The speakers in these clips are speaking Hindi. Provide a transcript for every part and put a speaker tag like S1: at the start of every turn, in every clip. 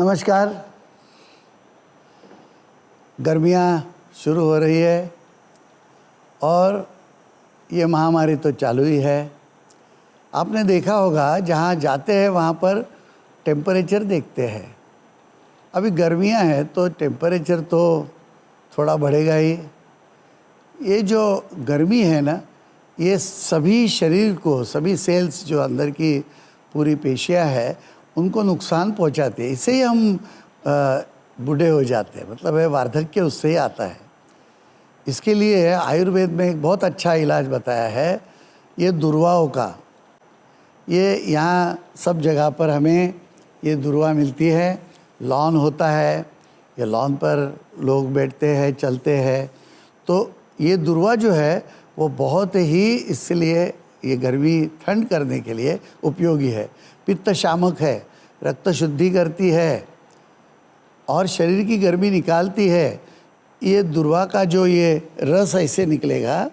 S1: नमस्कार। गर्मियाँ शुरू हो रही है और ये महामारी तो चालू ही है। आपने देखा होगा जहाँ जाते हैं वहाँ पर टेम्परेचर देखते हैं। अभी गर्मियाँ हैं तो टेम्परेचर तो थोड़ा बढ़ेगा ही। ये जो गर्मी है ना, ये सभी शरीर को, सभी सेल्स जो अंदर की पूरी पेशियाँ है उनको नुकसान पहुंचाती है। इससे ही हम बूढ़े हो जाते हैं, मतलब है वार्धक्य उससे ही आता है। इसके लिए आयुर्वेद में एक बहुत अच्छा इलाज बताया है, ये दुर्वाओं का। ये यहाँ सब जगह पर हमें ये दुर्वा मिलती है। लॉन होता है, ये लॉन पर लोग बैठते हैं, चलते हैं। तो ये दुर्वा जो है वो बहुत ही इसलिए ये गर्मी ठंड करने के लिए उपयोगी है। पित्त शामक है, रक्त शुद्धि करती है और शरीर की गर्मी निकालती है। ये दुर्वा का जो ये रस ऐसे निकलेगा,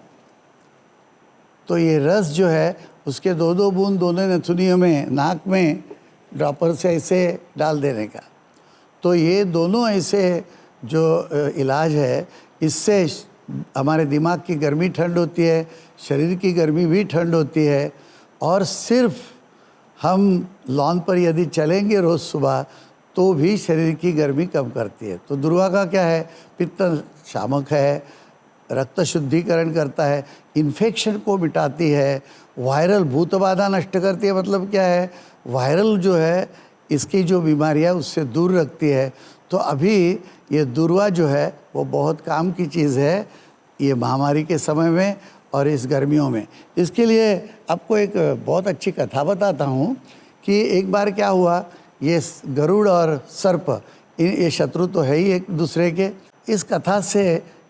S1: तो ये रस जो है उसके दो दो बूंद दोनों नथुनियों में, नाक में ड्रॉपर से ऐसे डाल देने का। तो ये दोनों ऐसे जो इलाज है, इससे हमारे दिमाग की गर्मी ठंड होती है, शरीर की गर्मी भी ठंड होती है। और सिर्फ हम लॉन पर यदि चलेंगे रोज़ सुबह तो भी शरीर की गर्मी कम करती है। तो दुर्वा का क्या है, पित्त शामक है, रक्त शुद्धिकरण करता है, इन्फेक्शन को मिटाती है, वायरल भूत बाधा नष्ट करती है। मतलब क्या है, वायरल जो है इसकी जो बीमारियां उससे दूर रखती है। तो अभी ये दुर्वा जो है वो बहुत काम की चीज़ है ये महामारी के समय में और इस गर्मियों में। इसके लिए आपको एक बहुत अच्छी कथा बताता हूँ कि एक बार क्या हुआ, ये गरुड़ और सर्प, ये शत्रु तो है ही एक दूसरे के। इस कथा से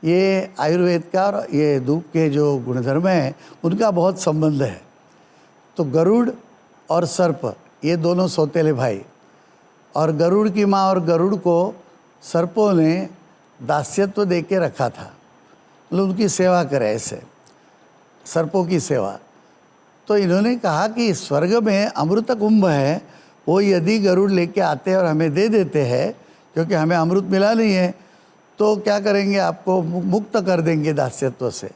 S1: ये आयुर्वेद का और ये धूप के जो गुणधर्म हैं उनका बहुत संबंध है। तो गरुड़ और सर्प ये दोनों सौतेले भाई, और गरुड़ की माँ और गरुड़ को सर्पों ने दास्यत्व दे के रखा था, मतलब उनकी सेवा करे, ऐसे सर्पों की सेवा। तो इन्होंने कहा कि स्वर्ग में अमृत कुंभ है, वो यदि गरुड़ लेके आते हैं और हमें दे देते हैं, क्योंकि हमें अमृत मिला नहीं है, तो क्या करेंगे, आपको मुक्त कर देंगे दास्यत्व से।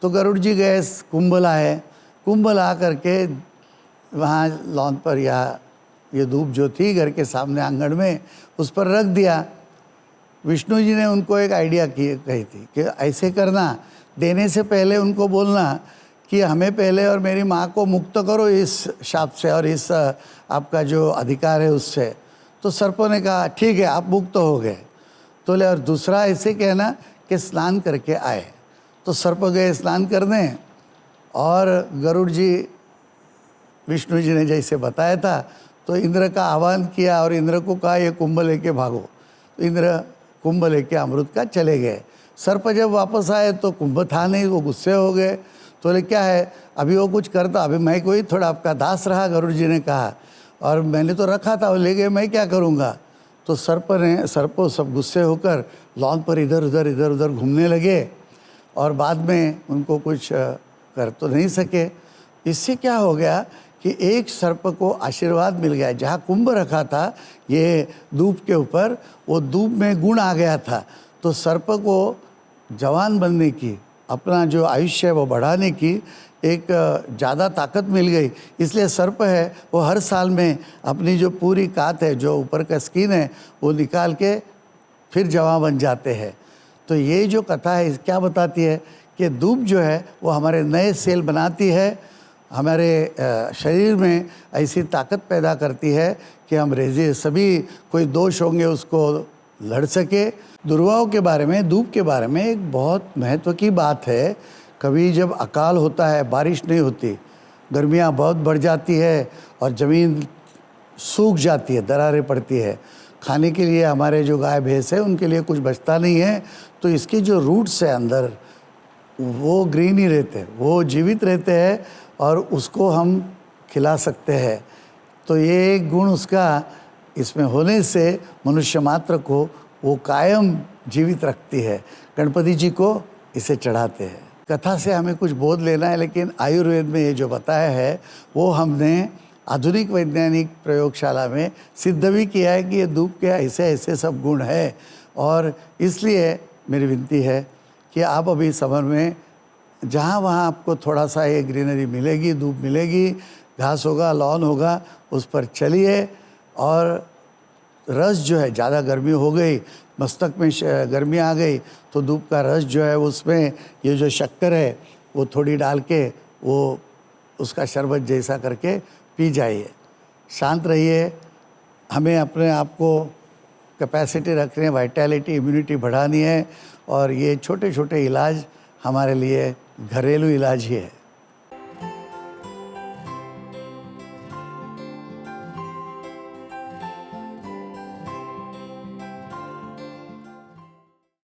S1: तो गरुड़ जी गए, कुंभ लाए। कुंभ ला करके वहाँ लॉन पर या ये धूप जो थी घर के सामने आंगन में, उस पर रख दिया। विष्णु जी ने उनको एक आइडिया कही थी कि ऐसे करना, देने से पहले उनको बोलना कि हमें पहले और मेरी माँ को मुक्त करो इस शाप से और इस आपका जो अधिकार है उससे। तो सर्पों ने कहा ठीक है, आप मुक्त हो गए। तो ले, और दूसरा ऐसे कहना कि स्नान करके आए। तो सर्प गए स्नान करने, और गरुड़ जी विष्णु जी ने जैसे बताया था तो इंद्र का आह्वान किया और इंद्र को कहा ये कुंभ लेके भागो। तो इंद्र कुंभ लेके अमृत का चले गए। सर्प जब वापस आए तो कुंभ था नहीं, वो गुस्से हो गए। तो बोले क्या है, अभी वो कुछ करता, अभी मैं कोई थोड़ा आपका दास रहा, गरुड़ जी ने कहा, और मैंने तो रखा था, वो ले गए, मैं क्या करूँगा। तो सर्पों सब गुस्से होकर लॉन पर इधर उधर घूमने लगे और बाद में उनको कुछ कर तो नहीं सके। इससे क्या हो गया कि एक सर्प को आशीर्वाद मिल गया। जहाँ कुंभ रखा था ये धूप के ऊपर, वो धूप में गुण आ गया था। तो सर्प को जवान बनने की, अपना जो आयुष्य है वो बढ़ाने की एक ज़्यादा ताकत मिल गई। इसलिए सर्प है वो हर साल में अपनी जो पूरी कात है, जो ऊपर का स्किन है, वो निकाल के फिर जवान बन जाते हैं। तो ये जो कथा है क्या बताती है कि धूप जो है वो हमारे नए सेल बनाती है, हमारे शरीर में ऐसी ताकत पैदा करती है कि हम सभी कोई दोष होंगे उसको लड़ सके। दुर्वाओं के बारे में, धूप के बारे में एक बहुत महत्व की बात है। कभी जब अकाल होता है, बारिश नहीं होती, गर्मियाँ बहुत बढ़ जाती है और ज़मीन सूख जाती है, दरारें पड़ती है, खाने के लिए हमारे जो गाय भैंस है उनके लिए कुछ बचता नहीं है, तो इसके जो रूट्स है अंदर वो ग्रीन ही रहते, वो जीवित रहते हैं और उसको हम खिला सकते हैं। तो ये एक गुण उसका इसमें होने से मनुष्य मात्र को वो कायम जीवित रखती है। गणपति जी को इसे चढ़ाते हैं। कथा से हमें कुछ बोध लेना है, लेकिन आयुर्वेद में ये जो बताया है वो हमने आधुनिक वैज्ञानिक प्रयोगशाला में सिद्ध भी किया है कि ये धूप के ऐसे ऐसे सब गुण है। और इसलिए मेरी विनती है कि आप अभी समर में जहाँ वहाँ आपको थोड़ा सा ये ग्रीनरी मिलेगी, धूप मिलेगी, घास होगा, लॉन होगा, उस पर चलिए। और रस जो है, ज़्यादा गर्मी हो गई, मस्तक में गर्मी आ गई, तो धूप का रस जो है उसमें ये जो शक्कर है वो थोड़ी डाल के वो उसका शरबत जैसा करके पी जाइए। शांत रहिए। हमें अपने आप को कैपेसिटी रखनी है, वाइटैलिटी, इम्यूनिटी बढ़ानी है। और ये छोटे छोटे इलाज हमारे लिए घरेलू इलाज ही है।